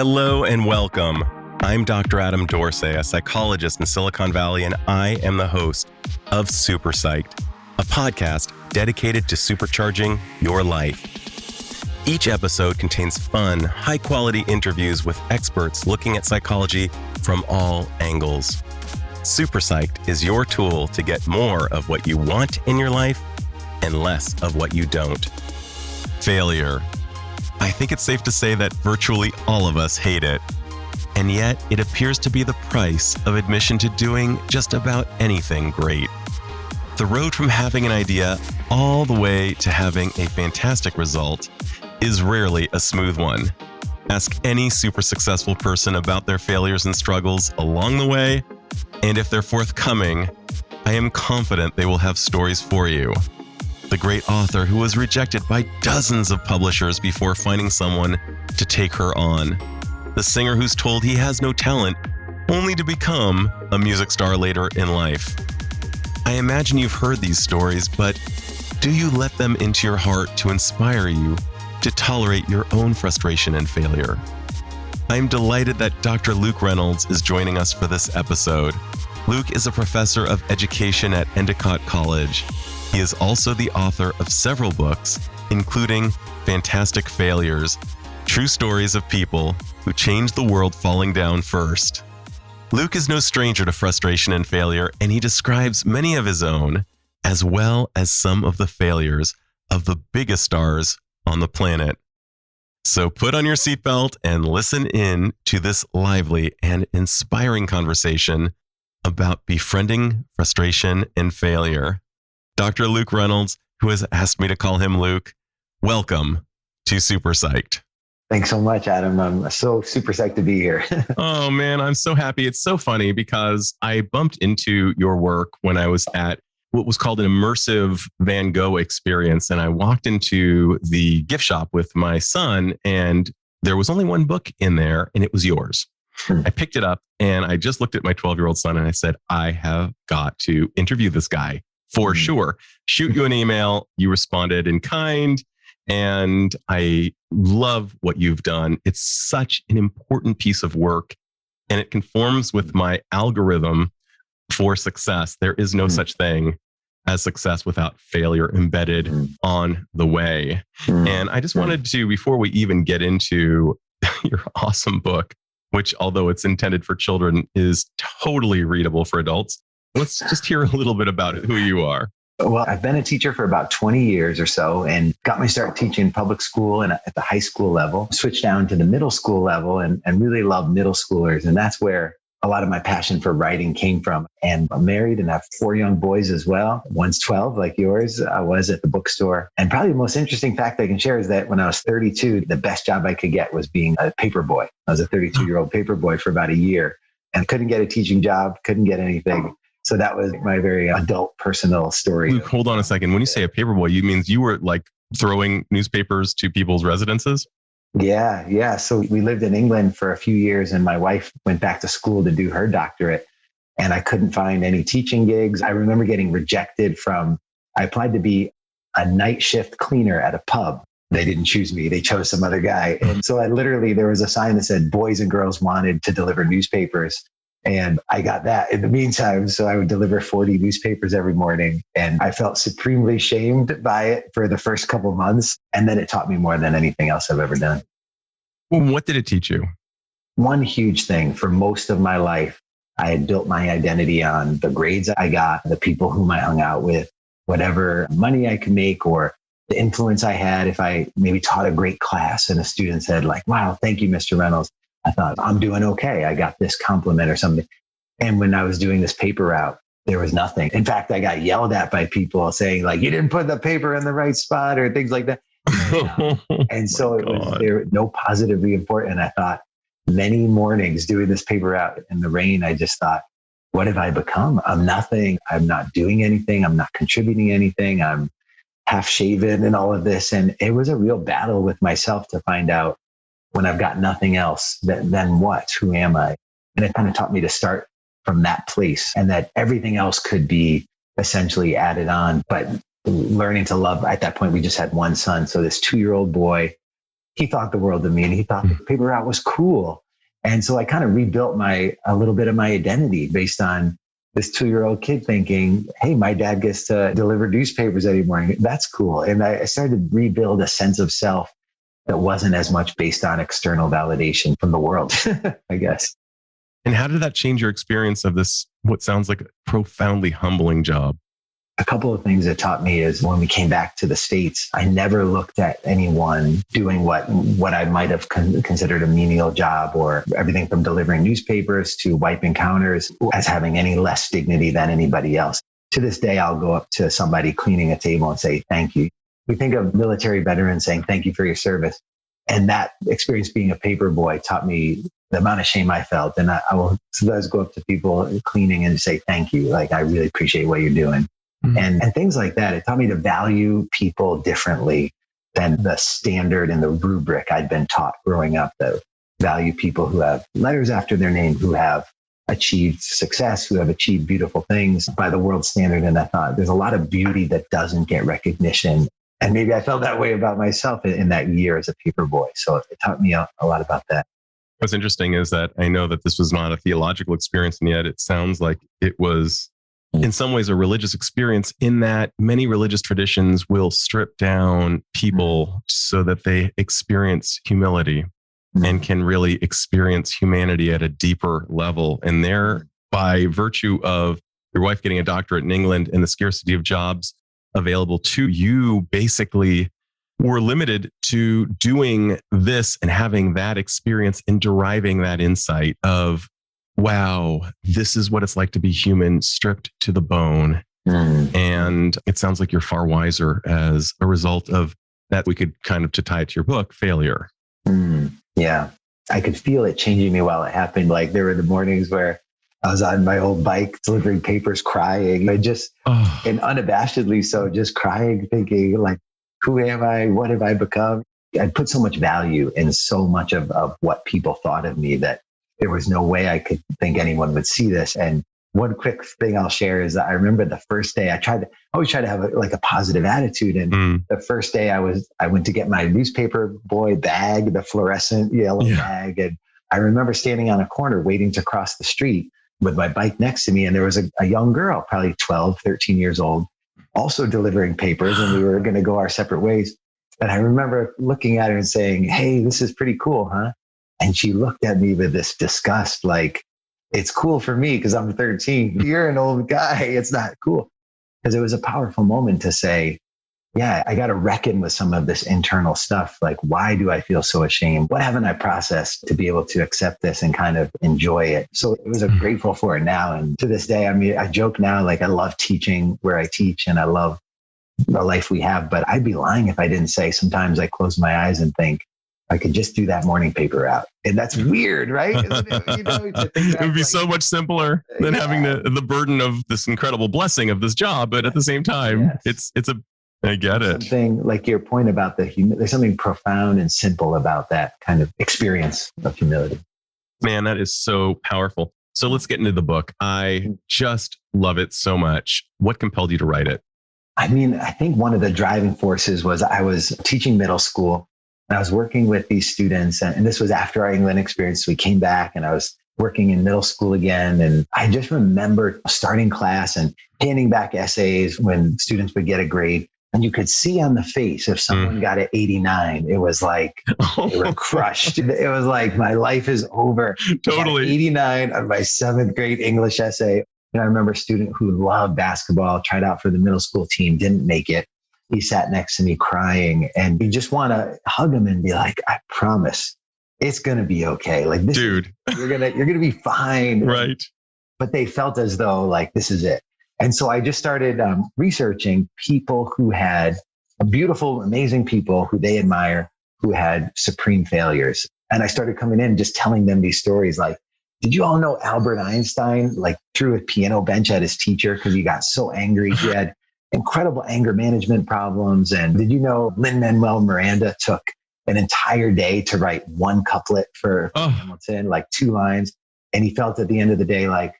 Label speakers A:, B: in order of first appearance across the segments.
A: Hello and welcome. I'm Dr. Adam Dorsey, a psychologist in Silicon Valley, and I am the host of Super Psyched, a podcast dedicated to supercharging your life. Each episode contains fun, high-quality interviews with experts looking at psychology from all angles. Super Psyched is your tool to get more of what you want in your life and less of what you don't. Failure. I think it's safe to say that virtually all of us hate it. And yet, it appears to be the price of admission to doing just about anything great. The road from having an idea all the way to having a fantastic result is rarely a smooth one. Ask any super successful person about their failures and struggles along the way, and if they're forthcoming, I am confident they will have stories for you. The great author who was rejected by dozens of publishers before finding someone to take her on. The singer who's told he has no talent, only to become a music star later in life. I imagine you've heard these stories, but do you let them into your heart to inspire you to tolerate your own frustration and failure? I'm delighted that Dr. Luke Reynolds is joining us for this episode. Luke is a professor of education at Endicott College. He is also the author of several books, including Fantastic Failures, True Stories of People Who Changed the World Falling Down First. Luke is no stranger to frustration and failure, and he describes many of his own, as well as some of the failures of the biggest stars on the planet. So put on your seatbelt and listen in to this lively and inspiring conversation about befriending frustration and failure. Dr. Luke Reynolds, who has asked me to call him Luke, welcome to Super Psyched.
B: Thanks so much, Adam. I'm so super psyched to be here.
A: Oh, man, I'm so happy. It's so funny because I bumped into your work when I was at what was called an immersive Van Gogh experience. And I walked into the gift shop with my son, and there was only one book in there, and it was yours. I picked it up, and I just looked at my 12-year-old son, and I said, I have got to interview this guy. For sure. Shoot you an email. You responded in kind. And I love what you've done. It's such an important piece of work, and it conforms with my algorithm for success. There is no such thing as success without failure embedded on the way. And I just wanted to, before we even get into your awesome book, which although it's intended for children is totally readable for adults, let's just hear a little bit about it, who you are.
B: Well, I've been a teacher for about 20 years or so and got my start teaching public school and at the high school level, switched down to the middle school level and really love middle schoolers. And that's where a lot of my passion for writing came from. And I'm married and I have 4 young boys as well. One's 12 like yours. I was at the bookstore. And probably the most interesting fact I can share is that when I was 32, the best job I could get was being a paper boy. I was a 32-year-old paper boy for about a year and couldn't get a teaching job, couldn't get anything. So that was my very adult personal story.
A: Luke, hold on a second. When you say a paperboy, you mean you were like throwing newspapers to people's residences?
B: Yeah. So we lived in England for a few years and my wife went back to school to do her doctorate and I couldn't find any teaching gigs. I remember getting rejected I applied to be a night shift cleaner at a pub. They didn't choose me. They chose some other guy. And so there was a sign that said boys and girls wanted to deliver newspapers. And I got that in the meantime. So I would deliver 40 newspapers every morning. And I felt supremely shamed by it for the first couple of months. And then it taught me more than anything else I've ever done.
A: Well, what did it teach you?
B: One huge thing for most of my life, I had built my identity on the grades I got, the people whom I hung out with, whatever money I could make or the influence I had. If I maybe taught a great class and a student said like, wow, thank you, Mr. Reynolds. I thought, I'm doing okay. I got this compliment or something. And when I was doing this paper route, there was nothing. In fact, I got yelled at by people saying like, you didn't put the paper in the right spot or things like that. And so there was no positive reinforcement. And I thought many mornings doing this paper route in the rain, I just thought, what have I become? I'm nothing. I'm not doing anything. I'm not contributing anything. I'm half shaven and all of this. And it was a real battle with myself to find out, when I've got nothing else, then what? Who am I? And it kind of taught me to start from that place and that everything else could be essentially added on. But learning to love, at that point, we just had one son. So this 2-year-old boy he thought the world of me, and he thought the paper route was cool. And so I kind of rebuilt a little bit of my identity based on this 2-year-old kid thinking, hey, my dad gets to deliver newspapers every morning. That's cool. And I started to rebuild a sense of self that wasn't as much based on external validation from the world, I guess.
A: And how did that change your experience of this, what sounds like a profoundly humbling job?
B: A couple of things it taught me is when we came back to the States, I never looked at anyone doing what I might have considered a menial job, or everything from delivering newspapers to wiping counters, as having any less dignity than anybody else. To this day, I'll go up to somebody cleaning a table and say, thank you. We think of military veterans saying, thank you for your service. And that experience being a paper boy taught me the amount of shame I felt. And I will sometimes go up to people cleaning and say, thank you. Like, I really appreciate what you're doing. And things like that. It taught me to value people differently than the standard and the rubric I'd been taught growing up. To value people who have letters after their name, who have achieved success, who have achieved beautiful things by the world standard. And I thought there's a lot of beauty that doesn't get recognition. And maybe I felt that way about myself in that year as a paper boy. So it taught me a lot about that.
A: What's interesting is that I know that this was not a theological experience, and yet it sounds like it was in some ways a religious experience, in that many religious traditions will strip down people so that they experience humility and can really experience humanity at a deeper level. And there, by virtue of your wife getting a doctorate in England and the scarcity of jobs available to you, basically were limited to doing this and having that experience and deriving that insight of, wow, this is what it's like to be human, stripped to the bone. And it sounds like you're far wiser as a result of that. We could kind of, to tie it to your book, failure.
B: Yeah. I could feel it changing me while it happened. Like, there were the mornings where I was on my old bike delivering papers, crying. I just, and unabashedly so, just crying, thinking like, who am I? What have I become? I put so much value in so much of what people thought of me that there was no way I could think anyone would see this. And one quick thing I'll share is that I remember the first day I always try to have a positive attitude. And the first day I went to get my newspaper boy bag, the fluorescent yellow bag. And I remember standing on a corner waiting to cross the street with my bike next to me. And there was a young girl, probably 12, 13 years old, also delivering papers. And we were going to go our separate ways. And I remember looking at her and saying, hey, this is pretty cool, huh? And she looked at me with this disgust, like, it's cool for me because I'm 13. You're an old guy. It's not cool. Because it was a powerful moment to say, yeah, I got to reckon with some of this internal stuff. Like, why do I feel so ashamed? What haven't I processed to be able to accept this and kind of enjoy it? So it was grateful for it now. And to this day, I mean, I joke now, like, I love teaching where I teach and I love the life we have, but I'd be lying if I didn't say sometimes I close my eyes and think, I could just do that morning paper out. And that's weird, right? Isn't it?
A: It would be so much simpler than having the burden of this incredible blessing of this job. But at the same time, I get it.
B: Something like your point about there's something profound and simple about that kind of experience of humility.
A: Man, that is so powerful. So let's get into the book. I just love it so much. What compelled you to write it?
B: I mean, I think one of the driving forces was I was teaching middle school. And I was working with these students, and this was after our England experience. We came back and I was working in middle school again. And I just remember starting class and handing back essays when students would get a grade. And you could see on the face, if someone got an 89, it was like they were crushed. It was like, my life is over.
A: Totally.
B: 89 on my 7th grade English essay. And I remember a student who loved basketball, tried out for the middle school team, didn't make it. He sat next to me crying, and you just want to hug him and be like, I promise it's going to be okay. Like, this,
A: dude,
B: you're going to be fine.
A: Right.
B: But they felt as though like, this is it. And so I just started researching people who had beautiful, amazing people who they admire, who had supreme failures. And I started coming in, just telling them these stories. Like, did you all know Albert Einstein, like, threw a piano bench at his teacher because he got so angry? He had incredible anger management problems. And did you know Lin-Manuel Miranda took an entire day to write one couplet for Hamilton, like 2 lines? And he felt at the end of the day, like,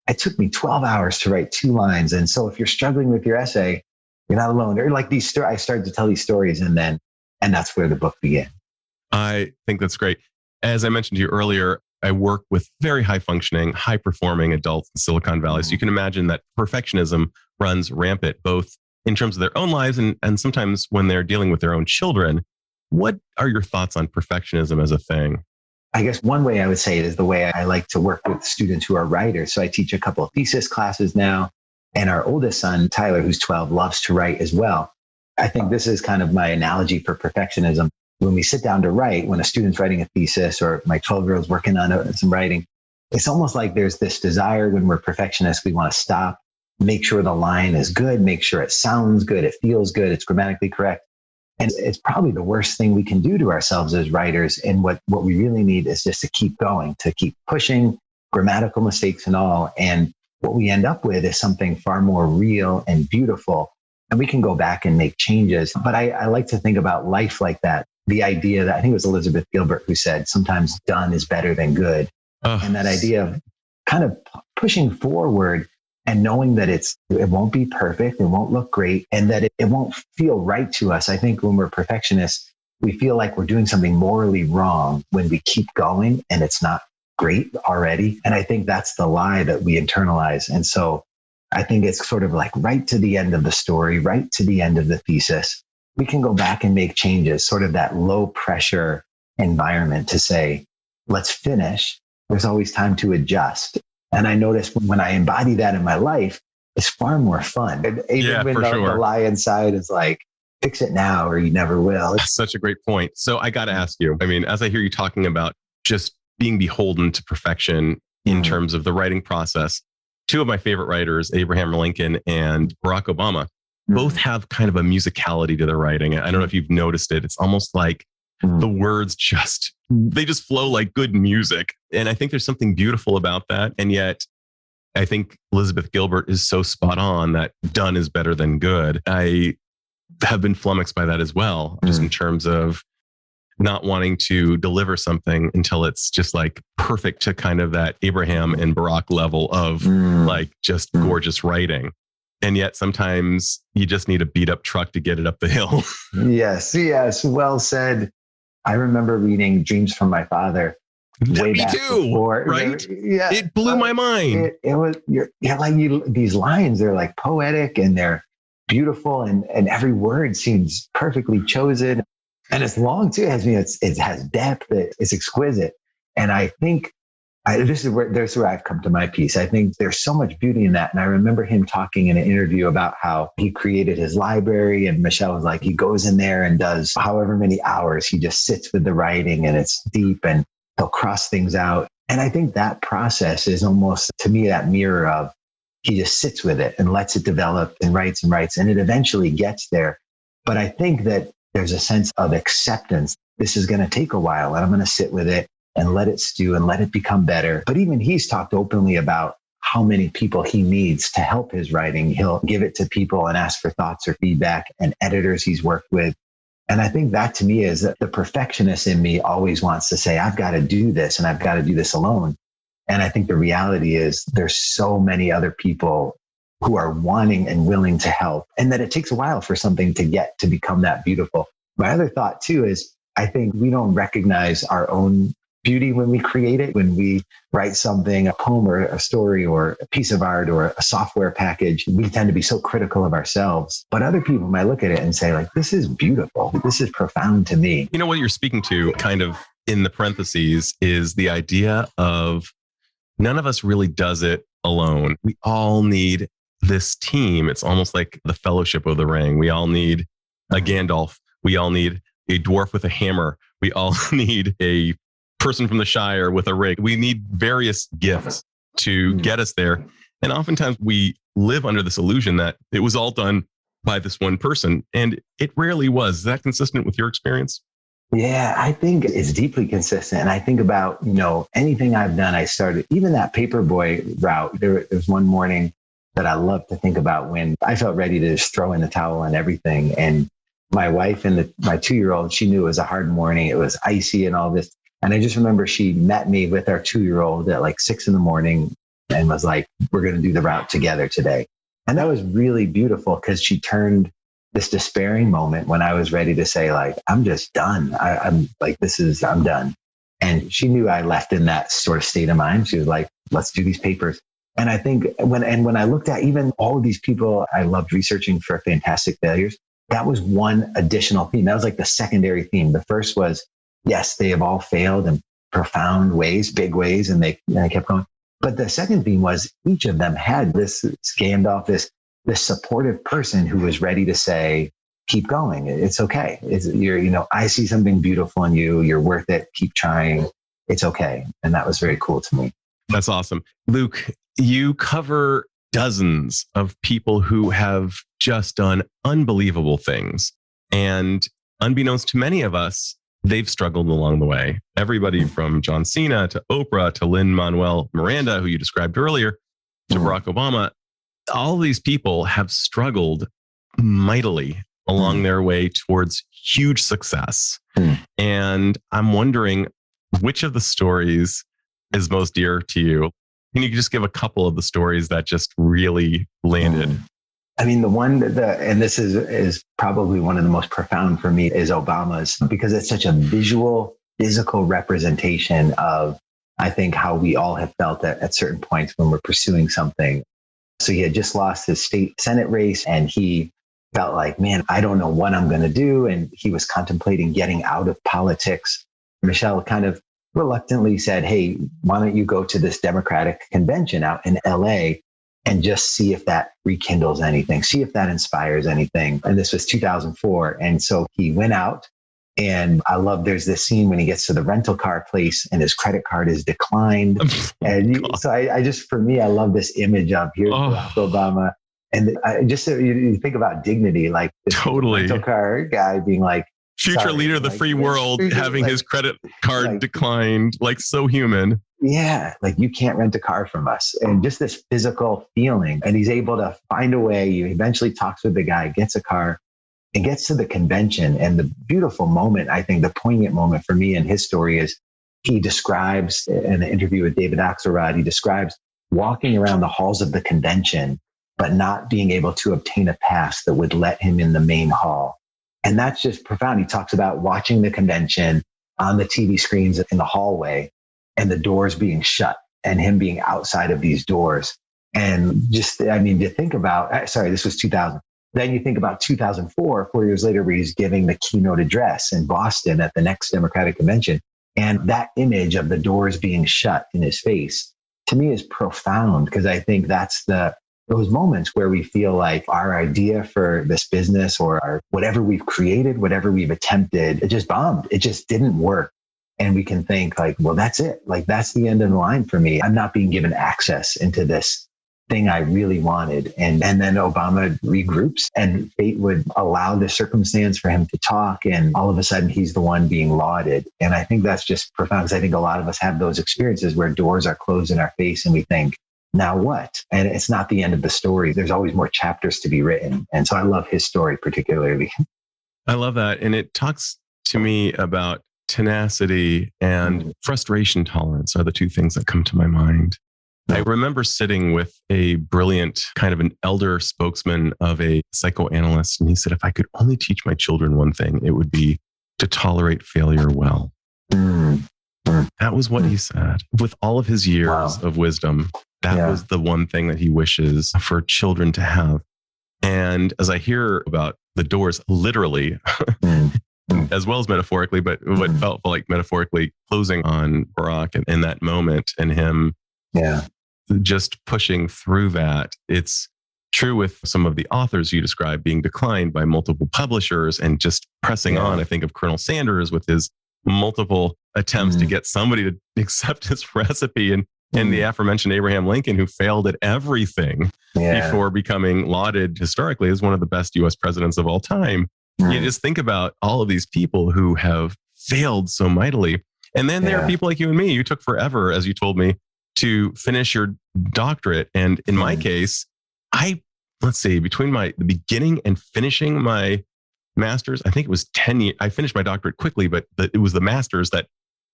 B: it took me 12 hours to write 2 lines. And so if you're struggling with your essay, you're not alone. Or like I started to tell these stories, and that's where the book began.
A: I think that's great. As I mentioned to you earlier, I work with very high functioning, high performing adults in Silicon Valley. So you can imagine that perfectionism runs rampant, both in terms of their own lives and sometimes when they're dealing with their own children. What are your thoughts on perfectionism as a thing?
B: I guess one way I would say it is the way I like to work with students who are writers. So I teach a couple of thesis classes now, and our oldest son, Tyler, who's 12, loves to write as well. I think this is kind of my analogy for perfectionism. When we sit down to write, when a student's writing a thesis or my 12-year-old's working on some writing, it's almost like there's this desire when we're perfectionists, we want to stop, make sure the line is good, make sure it sounds good, it feels good, it's grammatically correct. And it's probably the worst thing we can do to ourselves as writers. And what we really need is just to keep going, to keep pushing, grammatical mistakes and all. And what we end up with is something far more real and beautiful. And we can go back and make changes. But I like to think about life like that. The idea that I think it was Elizabeth Gilbert who said, sometimes done is better than good. And that idea of kind of pushing forward and knowing that it won't be perfect, it won't look great, and that it won't feel right to us. I think when we're perfectionists, we feel like we're doing something morally wrong when we keep going and it's not great already. And I think that's the lie that we internalize. And so I think it's sort of like right to the end of the story, right to the end of the thesis, we can go back and make changes, sort of that low pressure environment to say, let's finish. There's always time to adjust. And I noticed when I embody that in my life, it's far more fun. And even when the lie inside is like, fix it now or you never will.
A: That's such a great point. So I got to ask you, I mean, as I hear you talking about just being beholden to perfection in terms of the writing process, two of my favorite writers, Abraham Lincoln and Barack Obama, both have kind of a musicality to their writing. I don't know if you've noticed it. It's almost like the words they just flow like good music. And I think there's something beautiful about that. And yet I think Elizabeth Gilbert is so spot on that done is better than good. I have been flummoxed by that as well, just in terms of not wanting to deliver something until it's just like perfect to kind of that Abraham and Barack level of like just gorgeous writing. And yet sometimes you just need a beat up truck to get it up the hill.
B: Yes. Well said. I remember reading Dreams from My Father way
A: Me
B: back
A: too,
B: before.
A: right? Yeah, it blew my mind.
B: It was these lines, they're like poetic and they're beautiful and every word seems perfectly chosen. And it's long too. It has depth. It's exquisite. And I think this is where I've come to my piece. I think there's so much beauty in that. And I remember him talking in an interview about how he created his library. And Michelle was like, he goes in there and does however many hours. He just sits with the writing and it's deep and he'll cross things out. And I think that process is almost, to me, that mirror of he just sits with it and lets it develop and writes and it eventually gets there. But I think that there's a sense of acceptance. This is going to take a while and I'm going to sit with it and let it stew and let it become better. But even he's talked openly about how many people he needs to help his writing. He'll give it to people and ask for thoughts or feedback and editors he's worked with. And I think that to me is that the perfectionist in me always wants to say, I've got to do this and I've got to do this alone. And I think the reality is there's so many other people who are wanting and willing to help, and that it takes a while for something to get to become that beautiful. My other thought too is I think we don't recognize our own beauty when we create it, when we write something, a poem or a story or a piece of art or a software package. We tend to be so critical of ourselves, but other people might look at it and say like, this is beautiful. This is profound to me.
A: You know, what you're speaking to kind of in the parentheses is the idea of none of us really does it alone. We all need this team. It's almost like the Fellowship of the Ring. We all need a Gandalf. We all need a dwarf with a hammer. We all need a person from the Shire with a rig. We need various gifts to get us there. And oftentimes we live under this illusion that it was all done by this one person. And it rarely was. Is that consistent with your experience?
B: Yeah, I think it's deeply consistent. And I think about, anything I've done, I started, even that paperboy route. There was one morning that I love to think about when I felt ready to just throw in the towel on everything. And my wife and my 2-year-old, she knew it was a hard morning. It was icy and all this. And I just remember she met me with our 2-year-old at like 6 a.m. and was like, we're going to do the route together today. And that was really beautiful because she turned this despairing moment when I was ready to say, like, I'm just done. I'm like, I'm done. And she knew I left in that sort of state of mind. She was like, let's do these papers. And I think when I looked at even all of these people I loved researching for Fantastic Failures, that was one additional theme. That was like the secondary theme. The first was, yes, they have all failed in profound ways, big ways, and they kept going. But the second theme was each of them had this Gandalf, this supportive person who was ready to say, keep going. It's okay. I see something beautiful in you. You're worth it. Keep trying. It's okay. And that was very cool to me.
A: That's awesome. Luke, you cover dozens of people who have just done unbelievable things. And unbeknownst to many of us, they've struggled along the way. Everybody from John Cena to Oprah to Lin-Manuel Miranda, who you described earlier, to Barack Obama. All these people have struggled mightily along their way towards huge success. And I'm wondering which of the stories is most dear to you. Can you just give a couple of the stories that just really landed?
B: I mean, the one and this is probably one of the most profound for me is Obama's, because it's such a visual, physical representation of, I think, how we all have felt at certain points when we're pursuing something. So he had just lost his state Senate race and he felt like, man, I don't know what I'm going to do. And he was contemplating getting out of politics. Michelle kind of reluctantly said, hey, why don't you go to this Democratic convention out in LA and just see if that rekindles anything, see if that inspires anything. And this was 2004. And so he went out, and I love, there's this scene when he gets to the rental car place and his credit card is declined. So I just, for me, I love this image of here's Barack Obama. And you think about dignity, like this rental car guy being like,
A: future leader of the free world, having his credit card declined, like so human.
B: Yeah, like you can't rent a car from us. And just this physical feeling. And he's able to find a way. He eventually talks with the guy, gets a car, and gets to the convention. And the beautiful moment, I think the poignant moment for me in his story is he describes in an interview with David Axelrod, he describes walking around the halls of the convention, but not being able to obtain a pass that would let him in the main hall. And that's just profound. He talks about watching the convention on the TV screens in the hallway and the doors being shut and him being outside of these doors. And just, I mean, to think about, sorry, this was 2000. Then you think about 2004, 4 years later, where he's giving the keynote address in Boston at the next Democratic convention. And that image of the doors being shut in his face, to me, is profound, because I think that's those moments where we feel like our idea for this business or whatever we've created, whatever we've attempted, it just bombed. It just didn't work. And we can think like, well, that's it. Like, that's the end of the line for me. I'm not being given access into this thing I really wanted. And then Obama regroups and fate would allow the circumstance for him to talk. And all of a sudden he's the one being lauded. And I think that's just profound, because I think a lot of us have those experiences where doors are closed in our face and we think, now what? And it's not the end of the story. There's always more chapters to be written. And so I love his story particularly.
A: I love that. And it talks to me about tenacity and frustration tolerance are the two things that come to my mind. I remember sitting with a brilliant kind of an elder spokesman of a psychoanalyst. And he said, if I could only teach my children one thing, it would be to tolerate failure well. That was what he said. With all of his years of wisdom, that was the one thing that he wishes for children to have. And as I hear about the doors, literally, as well as metaphorically, but what felt like metaphorically closing on Barack in that moment, and him just pushing through that. It's true with some of the authors you described being declined by multiple publishers and just pressing on. I think of Colonel Sanders with his multiple attempts to get somebody to accept his recipe, and the aforementioned Abraham Lincoln, who failed at everything before becoming lauded historically as one of the best U.S. presidents of all time. You just think about all of these people who have failed so mightily. And then there are people like you and me. You took forever, as you told me, to finish your doctorate. And in my case, between the beginning and finishing my master's, I think it was 10 years. I finished my doctorate quickly, but it was the master's that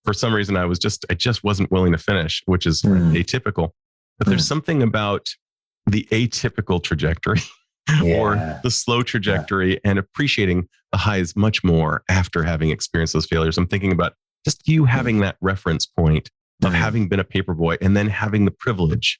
A: for some reason I just wasn't willing to finish, which is atypical. But there's something about the atypical trajectory or the slow trajectory and appreciating the highs much more after having experienced those failures. I'm thinking about just you having that reference point of having been a paperboy and then having the privilege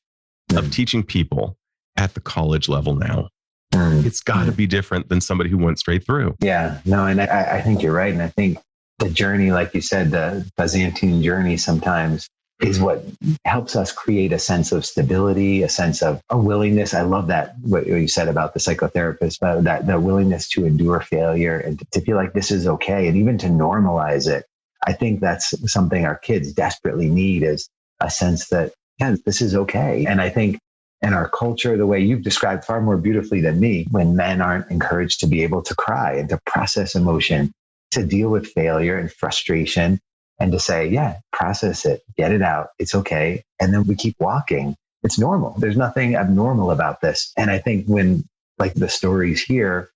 A: of teaching people at the college level now. It's got to be different than somebody who went straight through.
B: Yeah, no, and I think you're right. And I think the journey, like you said, the Byzantine journey sometimes is what helps us create a sense of stability, a sense of a willingness. I love that, what you said about the psychotherapist, that the willingness to endure failure and to feel like this is okay, and even to normalize it. I think that's something our kids desperately need, is a sense that, yeah, this is okay. And I think in our culture, the way you've described far more beautifully than me, when men aren't encouraged to be able to cry and to process emotion, to deal with failure and frustration, and to say, yeah, process it, get it out, it's okay. And then we keep walking. It's normal. There's nothing abnormal about this. And I think when, like, the stories here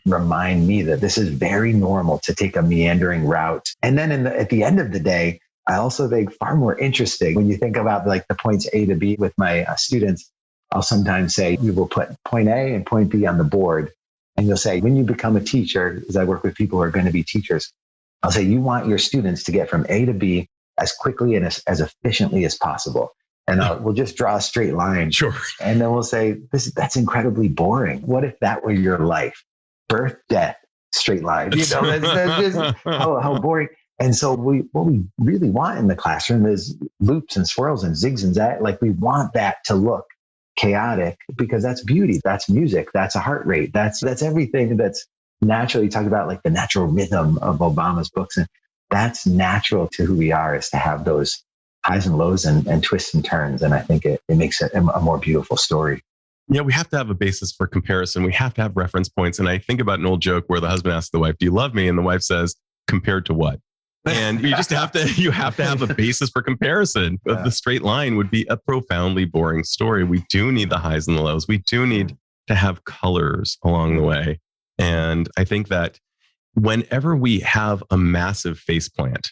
B: remind me that this is very normal to take a meandering route. And then at the end of the day, I also think far more interesting when you think about like the points A to B with my students. I'll sometimes say, we will put point A and point B on the board. And you'll say, when you become a teacher, as I work with people who are going to be teachers, I'll say, you want your students to get from A to B as quickly and as efficiently as possible. And we'll just draw a straight line.
A: Sure.
B: And then we'll say, that's incredibly boring. What if that were your life? Birth, death, straight line. You know, that's just how boring. And so what we really want in the classroom is loops and swirls and zigs and zags. Like, we want that to look chaotic, because that's beauty, that's music, that's a heart rate, that's everything that's naturally talked about, like the natural rhythm of Obama's books. And that's natural to who we are, is to have those highs and lows and twists and turns. And I think it makes it a more beautiful story.
A: Yeah, we have to have a basis for comparison. We have to have reference points. And I think about an old joke where the husband asks the wife, do you love me? And the wife says, compared to what? And you just have to have a basis for comparison. The straight line would be a profoundly boring story. We do need the highs and the lows. We do need to have colors along the way. And I think that whenever we have a massive faceplant,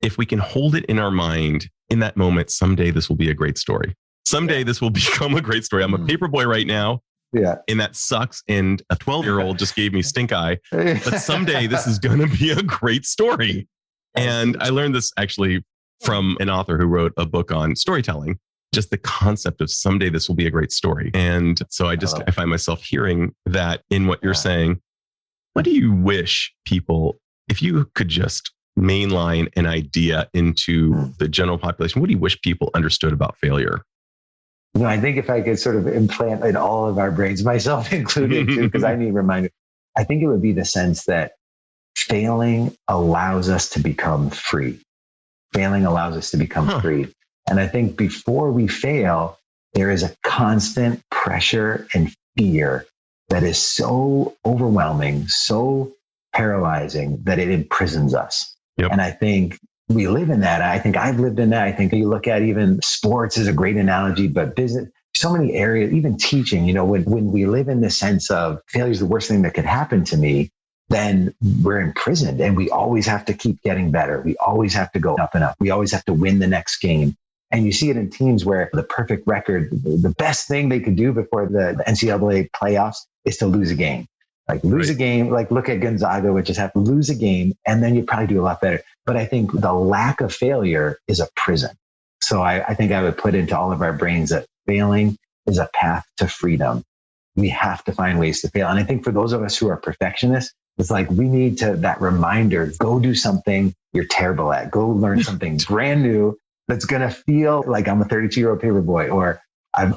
A: if we can hold it in our mind in that moment, someday this will be a great story. Someday this will become a great story. I'm a paperboy right now.
B: Yeah.
A: And that sucks. And a 12-year-old just gave me stink eye. But someday this is going to be a great story. And I learned this actually from an author who wrote a book on storytelling, just the concept of someday this will be a great story. And so I find myself hearing that in what you're saying. What do you wish people, if you could just mainline an idea into the general population, what do you wish people understood about failure?
B: You know, I think if I could sort of implant in all of our brains, myself included too, because I need reminders, I think it would be the sense that failing allows us to become free. Failing allows us to become free. And I think before we fail, there is a constant pressure and fear that is so overwhelming, so paralyzing, that it imprisons us. Yep. And I think we live in that. I think I've lived in that. I think you look at even sports is a great analogy, but business, so many areas, even teaching, you know, when we live in the sense of failure is the worst thing that could happen to me, then we're imprisoned and we always have to keep getting better. We always have to go up and up. We always have to win the next game. And you see it in teams where the perfect record, the best thing they could do before the NCAA playoffs is to lose a game. Like lose a game, like look at Gonzaga, which just have to lose a game, and then you probably do a lot better. But I think the lack of failure is a prison. So I think I would put into all of our brains that failing is a path to freedom. We have to find ways to fail. And I think for those of us who are perfectionists, it's like we need that reminder, go do something you're terrible at. Go learn something brand new that's going to feel like I'm a 32-year-old paperboy, or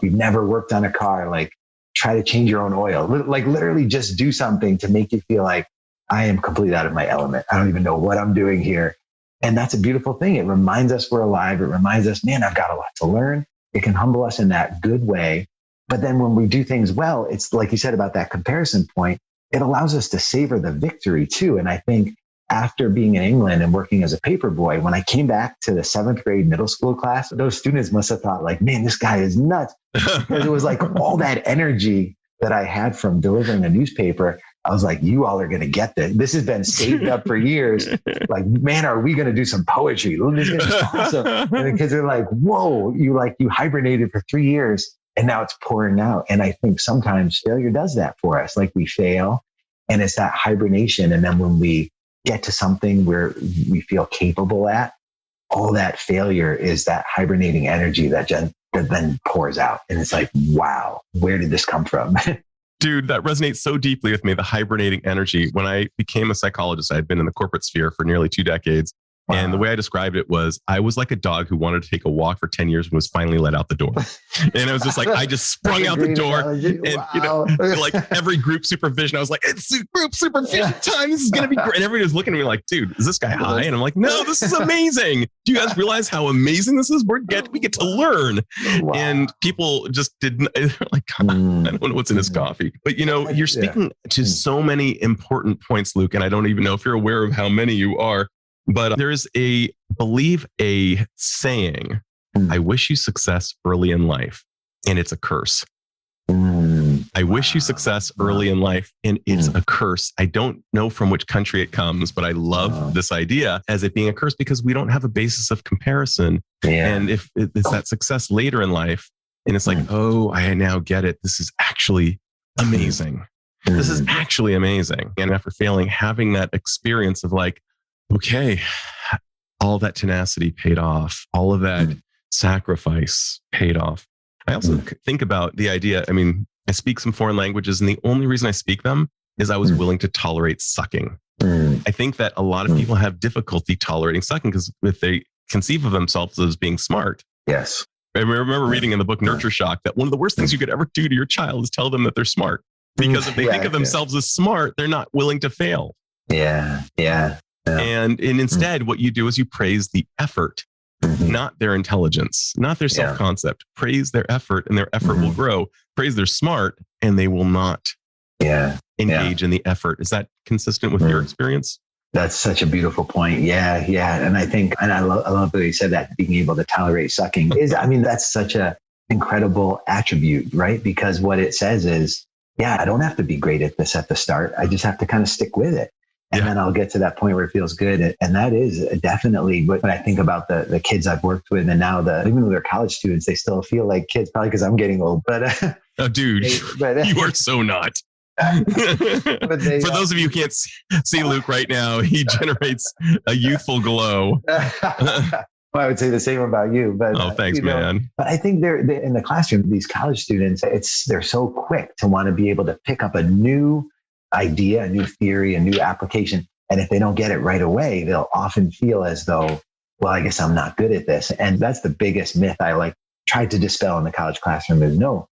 B: you've never worked on a car. Like try to change your own oil. Like literally just do something to make you feel like I am completely out of my element. I don't even know what I'm doing here. And that's a beautiful thing. It reminds us we're alive. It reminds us, man, I've got a lot to learn. It can humble us in that good way. But then when we do things well, it's like you said about that comparison point, it allows us to savor the victory too. And I think after being in England and working as a paperboy, when I came back to the 7th grade middle school class, those students must have thought like, man, this guy is nuts. Because it was like all that energy that I had from delivering a newspaper. I was like, you all are going to get this. This has been saved up for years. Like, man, are we going to do some poetry? This is awesome. And the kids are like, whoa, you hibernated for 3 years and now it's pouring out. And I think sometimes failure does that for us. Like we fail and it's that hibernation. And then when we get to something where we feel capable at, all that failure is that hibernating energy that then pours out. And it's like, wow, where did this come from?
A: Dude, that resonates so deeply with me, the hibernating energy. When I became a psychologist, I had been in the corporate sphere for nearly 2 decades. Wow. And the way I described it was, I was like a dog who wanted to take a walk for 10 years and was finally let out the door. And it was just like, I just sprung out the door.
B: Wow.
A: And, like every group supervision, I was like, it's group supervision time. This is going to be great. And everybody was looking at me like, dude, is this guy high? And I'm like, no, this is amazing. Do you guys realize how amazing this is? We get to learn. Wow. And people just didn't, like, I don't know what's in his coffee. But, you're speaking to so many important points, Luke, and I don't even know if you're aware of how many you are. But there's a saying, I wish you success early in life, and it's a curse. I wish you success early in life, and it's a curse. I don't know from which country it comes, but I love this idea as it being a curse because we don't have a basis of comparison. Yeah. And if it's that success later in life, and it's like, oh, I now get it. This is actually amazing. This is actually amazing. And after failing, having that experience of like, okay, all that tenacity paid off. All of that sacrifice paid off. I also think about the idea. I mean, I speak some foreign languages, and the only reason I speak them is I was willing to tolerate sucking. I think that a lot of people have difficulty tolerating sucking because if they conceive of themselves as being smart.
B: Yes.
A: I remember reading in the book Nurture Shock that one of the worst things you could ever do to your child is tell them that they're smart. Because if they think of themselves as smart, they're not willing to fail.
B: Yeah.
A: And instead, what you do is you praise the effort, not their intelligence, not their self-concept. Praise their effort, and their effort will grow. Praise they're smart, and they will not engage in the effort. Is that consistent with your experience?
B: That's such a beautiful point. Yeah. And I think, and I love that you said that, being able to tolerate sucking that's such an incredible attribute, right? Because what it says is, I don't have to be great at this at the start. I just have to kind of stick with it. And then I'll get to that point where it feels good. And that is definitely when I think about the kids I've worked with, and now even though they're college students, they still feel like kids, probably because I'm getting old. But
A: oh, dude, you are so not. For those of you who can't see Luke right now, he generates a youthful glow.
B: Well, I would say the same about you. But
A: thanks, man.
B: But I think they're in the classroom, these college students, they're so quick to want to be able to pick up a new idea, a new theory, a new application. And if they don't get it right away, they'll often feel as though, well, I guess I'm not good at this. And that's the biggest myth I tried to dispel in the college classroom is no,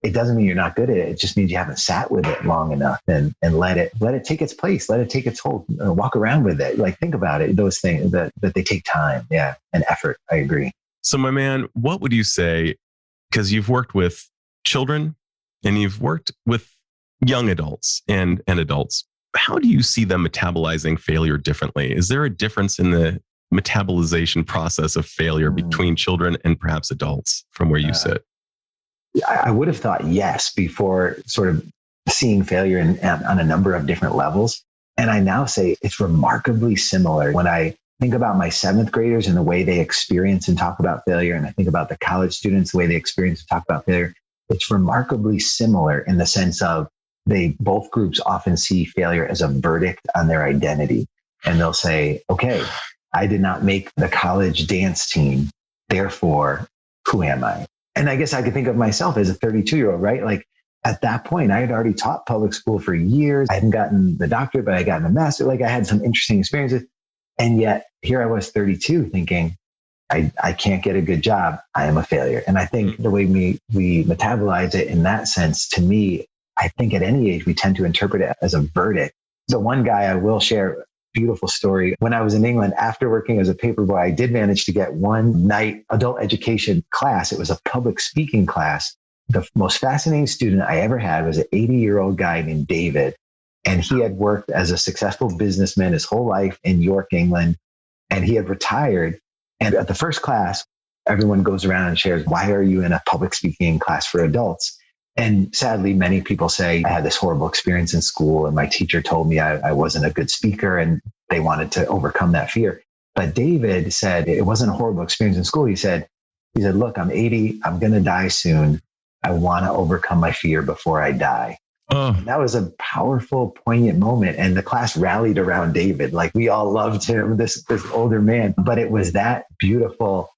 B: it doesn't mean you're not good at it. It just means you haven't sat with it long enough and let it take its place, let it take its hold, walk around with it. Like, think about it, those things that they take time. Yeah. And effort. I agree.
A: So my man, what would you say? Because you've worked with children and you've worked with young adults and adults. How do you see them metabolizing failure differently? Is there a difference in the metabolization process of failure between children and perhaps adults from where you sit?
B: I would have thought yes before sort of seeing failure on a number of different levels. And I now say it's remarkably similar. When I think about my 7th graders and the way they experience and talk about failure, and I think about the college students, the way they experience and talk about failure, it's remarkably similar in the sense of both groups often see failure as a verdict on their identity. And they'll say, okay, I did not make the college dance team. Therefore, who am I? And I guess I could think of myself as a 32-year-old, right? Like at that point, I had already taught public school for years. I hadn't gotten the doctorate, but I got a master's. Like I had some interesting experiences. And yet here I was 32 thinking, I can't get a good job. I am a failure. And I think the way we metabolize it in that sense, to me, I think at any age, we tend to interpret it as a verdict. So one guy I will share, beautiful story. When I was in England, after working as a paperboy, I did manage to get one night adult education class. It was a public speaking class. The most fascinating student I ever had was an 80-year-old guy named David. And he had worked as a successful businessman his whole life in York, England. And he had retired. And at the first class, everyone goes around and shares, why are you in a public speaking class for adults? And sadly, many people say, I had this horrible experience in school and my teacher told me I wasn't a good speaker and they wanted to overcome that fear. But David said it wasn't a horrible experience in school. He said, look, I'm 80. I'm going to die soon. I want to overcome my fear before I die.
A: Oh,
B: And that was a powerful, poignant moment. And the class rallied around David. Like we all loved him, this older man. But it was that beautiful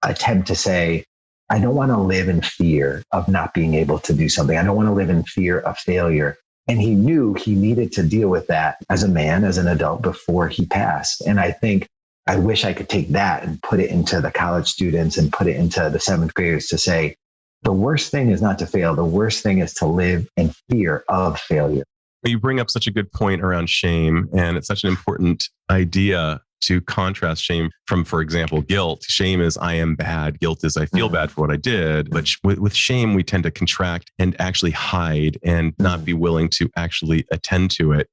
B: attempt to say, I don't want to live in fear of not being able to do something. I don't want to live in fear of failure. And he knew he needed to deal with that as a man, as an adult before he passed. And I think I wish I could take that and put it into the college students and put it into the seventh graders to say, the worst thing is not to fail. The worst thing is to live in fear of failure.
A: you bring up such a good point around shame, and it's such an important idea to contrast shame from, for example, guilt. Shame is I am bad. Guilt is I feel bad for what I did. But with shame, we tend to contract and actually hide and not be willing to actually attend to it.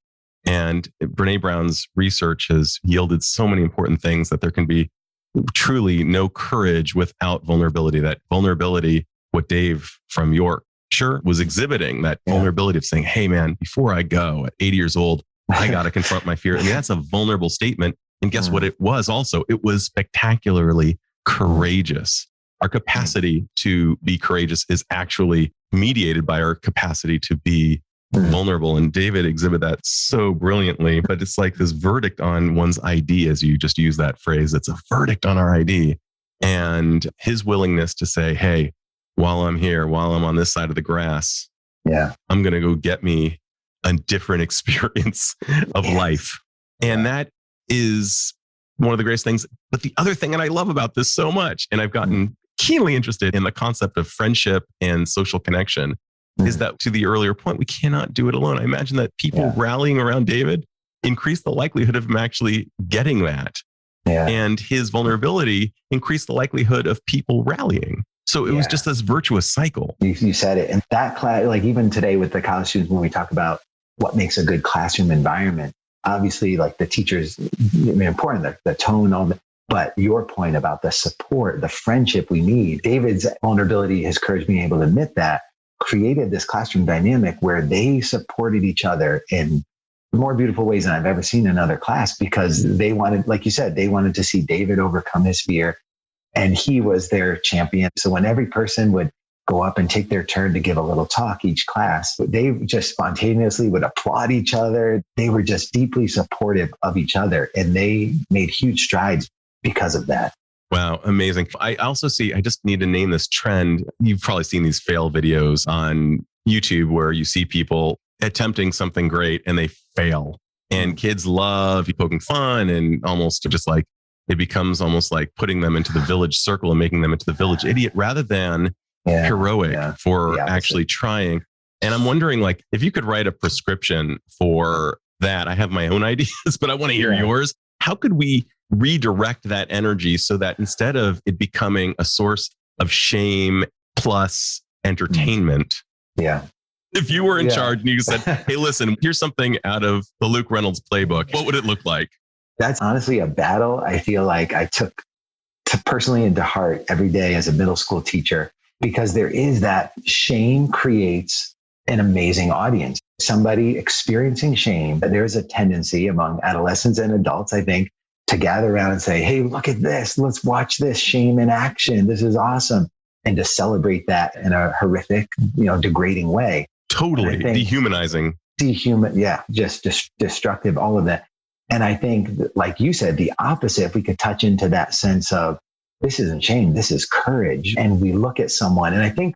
A: And Brene Brown's research has yielded so many important things that there can be truly no courage without vulnerability. That vulnerability, what Dave from York was exhibiting, that vulnerability of saying, hey man, before I go at 80 years old, I got to confront my fear. I mean, that's a vulnerable statement. And guess what it was also? It was spectacularly courageous. Our capacity to be courageous is actually mediated by our capacity to be vulnerable. And David exhibited that so brilliantly, but it's like this verdict on one's ID, as you just use that phrase. It's a verdict on our ID. And his willingness to say, hey, while I'm here, while I'm on this side of the grass, I'm going to go get me a different experience of life. And that is one of the greatest things. But the other thing, and I love about this so much, and I've gotten keenly interested in the concept of friendship and social connection, is that to the earlier point, we cannot do it alone. I imagine that people rallying around David increased the likelihood of him actually getting that. And his vulnerability increased the likelihood of people rallying. So it was just this virtuous cycle.
B: You said it. And that class, like even today with the college students, when we talk about what makes a good classroom environment, obviously like the teachers, important, the tone, all that. But your point about the support, the friendship we need, David's vulnerability, his courage, being able to admit that, created this classroom dynamic where they supported each other in more beautiful ways than I've ever seen in another class, because they wanted, like you said, they wanted to see David overcome his fear, and he was their champion. So when every person would go up and take their turn to give a little talk each class, they just spontaneously would applaud each other. They were just deeply supportive of each other, and they made huge strides because of that.
A: Wow, amazing. I also see, I just need to name this trend. You've probably seen these fail videos on YouTube where you see people attempting something great and they fail. And kids love poking fun, and almost just like, it becomes almost like putting them into the village circle and making them into the village idiot rather than heroic for actually trying. And I'm wondering, like, if you could write a prescription for that. I have my own ideas, but I want to hear yours. How could we redirect that energy so that instead of it becoming a source of shame plus entertainment, if you were in charge and you said, hey, listen, here's something out of the Luke Reynolds playbook, what would it look like?
B: That's honestly a battle I feel like I took personally into heart every day as a middle school teacher, because there is that shame creates an amazing audience. Somebody experiencing shame, there's a tendency among adolescents and adults, I think, to gather around and say, hey, look at this. Let's watch this shame in action. This is awesome. And to celebrate that in a horrific, degrading way.
A: Totally dehumanizing.
B: Just destructive, all of that. And I think, like you said, the opposite, if we could touch into that sense of this isn't shame, this is courage. And we look at someone, and I think,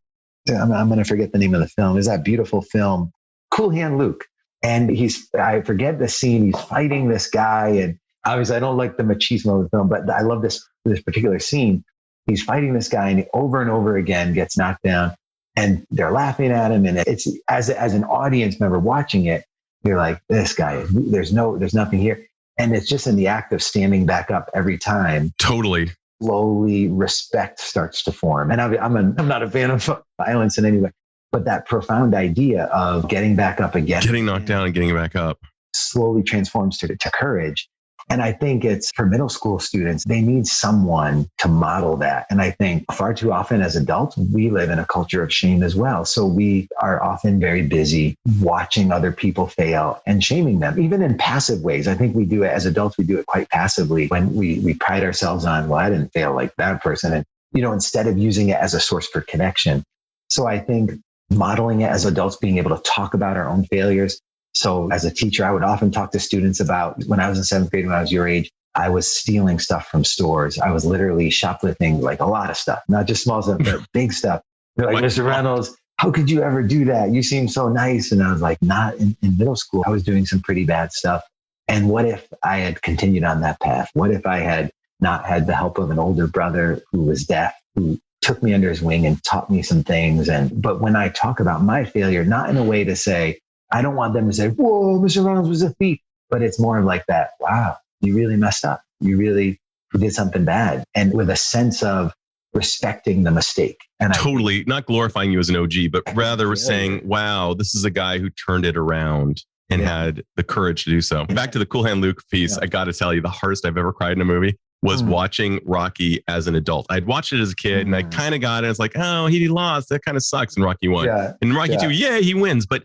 B: I'm going to forget the name of the film, is that beautiful film, Cool Hand Luke. And I forget the scene, he's fighting this guy. And obviously I don't like the machismo of the film, but I love this particular scene. He's fighting this guy, and he over and over again gets knocked down, and they're laughing at him. And it's as an audience member watching it, you're like, this guy, there's nothing here. And it's just in the act of standing back up every time.
A: Totally.
B: Slowly respect starts to form. And I'm not a fan of violence in any way, but that profound idea of getting back up again,
A: getting knocked down and getting back up,
B: slowly transforms to courage. And I think it's for middle school students, they need someone to model that. And I think far too often as adults, we live in a culture of shame as well. So we are often very busy watching other people fail and shaming them, even in passive ways. I think we do it as adults, we do it quite passively when we pride ourselves on, well, I didn't fail like that person. And, instead of using it as a source for connection. So I think modeling it as adults, being able to talk about our own failures. So as a teacher, I would often talk to students about when I was in seventh grade, when I was your age, I was stealing stuff from stores. I was literally shoplifting, like a lot of stuff, not just small stuff, but big stuff. They're like, Mr. Reynolds, how could you ever do that? You seem so nice. And I was like, not in middle school. I was doing some pretty bad stuff. And what if I had continued on that path? What if I had not had the help of an older brother who was deaf, who took me under his wing and taught me some things? But when I talk about my failure, not in a way to say, I don't want them to say, whoa, Mr. Reynolds was a thief, but it's more like that. Wow, you really messed up. You did something bad. And with a sense of respecting the mistake. And
A: totally not glorifying you as an OG, but rather saying, wow, this is a guy who turned it around and had the courage to do so. Back to the Cool Hand Luke piece. I got to tell you, the hardest I've ever cried in a movie was watching Rocky as an adult. I'd watched it as a kid and I kind of got it. It's like, oh, he lost. That kind of sucks. And Rocky 1. And Rocky 2, he wins. But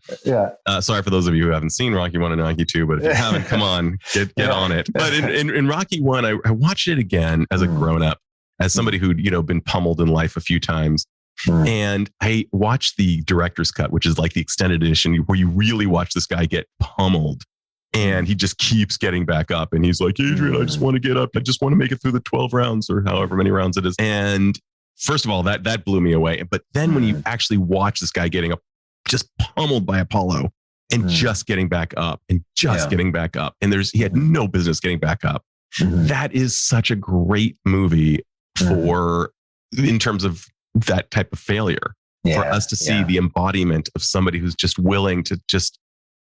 A: sorry for those of you who haven't seen Rocky 1 and Rocky 2, but if you haven't, come on, get on it. But in Rocky 1, I watched it again as a grown up, as somebody who'd, been pummeled in life a few times. And I watched the director's cut, which is like the extended edition where you really watch this guy get pummeled. And he just keeps getting back up. And he's like, Adrian, I just want to get up. I just want to make it through the 12 rounds or however many rounds it is. And first of all, that blew me away. But then when you actually watch this guy getting up, just pummeled by Apollo and just getting back up and just getting back up. And he had no business getting back up. That is such a great movie in terms of that type of failure, for us to see the embodiment of somebody who's just willing to just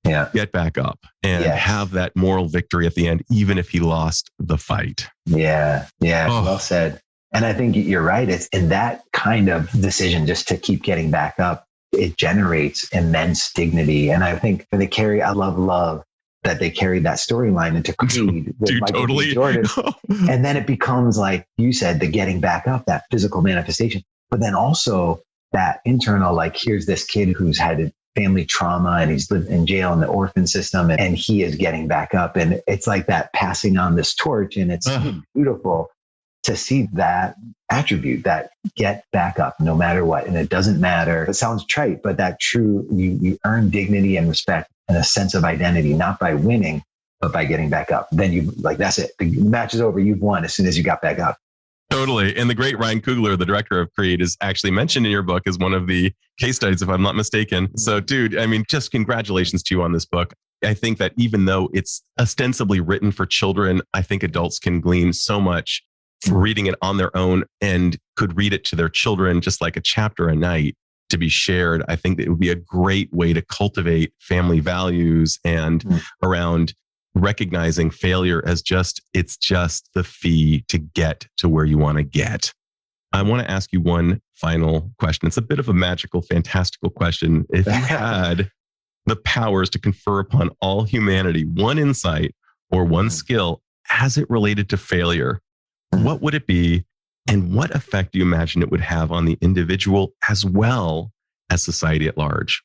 A: get back up and have that moral victory at the end, even if he lost the fight. Well said. And I think you're right. It's in that kind of decision just to keep getting back up, it generates immense dignity. And I think I love that they carried that storyline into Creed with Michael B. Jordan. And then it becomes, like you said, the getting back up, that physical manifestation, but then also that internal, like, here's this kid who's had family trauma and he's lived in jail in the orphan system and he is getting back up. And it's like that passing on this torch. And it's beautiful to see that attribute, that get back up no matter what. And it doesn't matter. It sounds trite, but that true, you earn dignity and respect and a sense of identity, not by winning, but by getting back up. Then that's it. The match is over. You've won as soon as you got back up. Totally. And the great Ryan Coogler, the director of Creed, is actually mentioned in your book as one of the case studies, if I'm not mistaken. So, dude, I mean, just congratulations to you on this book. I think that even though it's ostensibly written for children, I think adults can glean so much from reading it on their own and could read it to their children, just like a chapter a night to be shared. I think that it would be a great way to cultivate family values and around recognizing failure as it's just the fee to get to where you want to get. I want to ask you one final question. It's a bit of a magical, fantastical question. If you had the powers to confer upon all humanity one insight or one skill as it related to failure, what would it be? And what effect do you imagine it would have on the individual as well as society at large?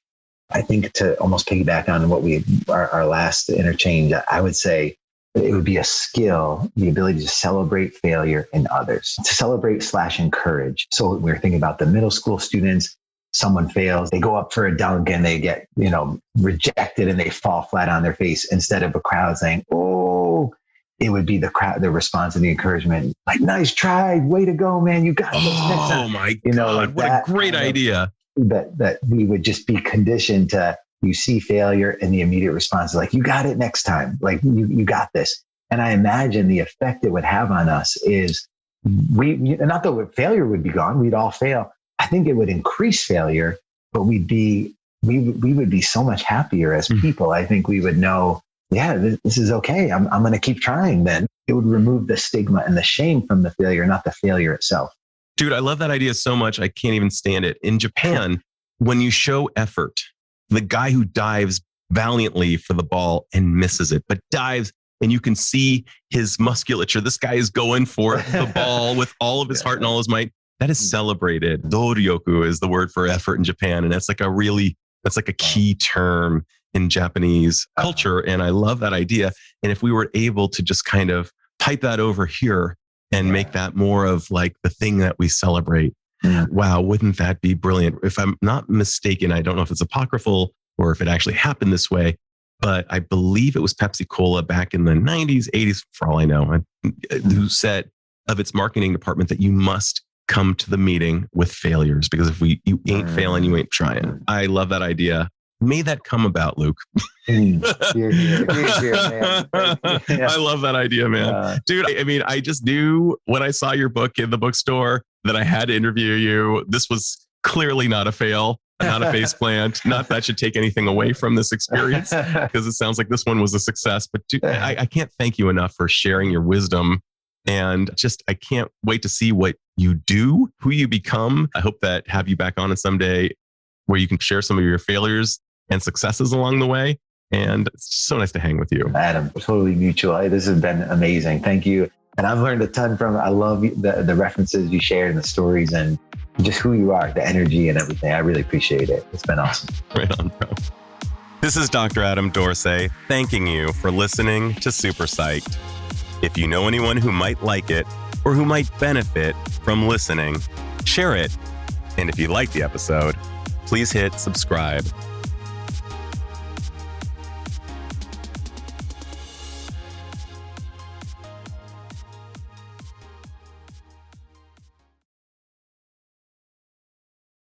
B: I think to almost piggyback on what our last interchange, I would say it would be a skill, the ability to celebrate failure in others, to celebrate / encourage. So we're thinking about the middle school students. Someone fails, they go up for a dunk and they get, rejected and they fall flat on their face instead of a crowd saying, oh, it would be the crowd, the response and the encouragement, like, nice try, way to go, man. You got this next time.
A: Oh my God, like what a great idea.
B: That we would just be conditioned to, you see failure and the immediate response is like, you got it next time. Like you got this. And I imagine the effect it would have on us is not that failure would be gone. We'd all fail. I think it would increase failure, but we would be so much happier as people. I think we would know, this is okay. I'm going to keep trying. Then it would remove the stigma and the shame from the failure, not the failure itself.
A: Dude, I love that idea so much. I can't even stand it. In Japan, when you show effort, the guy who dives valiantly for the ball and misses it, but dives and you can see his musculature. This guy is going for the ball with all of his heart and all his might. That is celebrated. Doryoku is the word for effort in Japan. And that's like a key term in Japanese culture. And I love that idea. And if we were able to just kind of pipe that over here and make that more of like the thing that we celebrate, Wow, wouldn't that be brilliant? If I'm not mistaken, I don't know if it's apocryphal or if it actually happened this way, but I believe it was Pepsi Cola back in the 90s, 80s, for all I know, who said of its marketing department that you must come to the meeting with failures, because if you ain't failing, you ain't trying. I love that idea. May that come about, Luke.
B: Here, man.
A: I love that idea, man. Dude, I mean, I just knew when I saw your book in the bookstore that I had to interview you. This was clearly not a fail, not a face plant. Not that should take anything away from this experience, because it sounds like this one was a success. But dude, I can't thank you enough for sharing your wisdom. And just, I can't wait to see what you do, who you become. I hope that have you back on someday where you can share some of your failures and successes along the way. And it's just so nice to hang with you.
B: Adam, totally mutual. This has been amazing. Thank you. And I've learned a ton from it. I love the references you shared and the stories and just who you are, the energy and everything. I really appreciate it. It's been awesome.
A: Right on, bro. This is Dr. Adam Dorsey thanking you for listening to Super Psyched. If you know anyone who might like it or who might benefit from listening, share it. And if you like the episode, please hit subscribe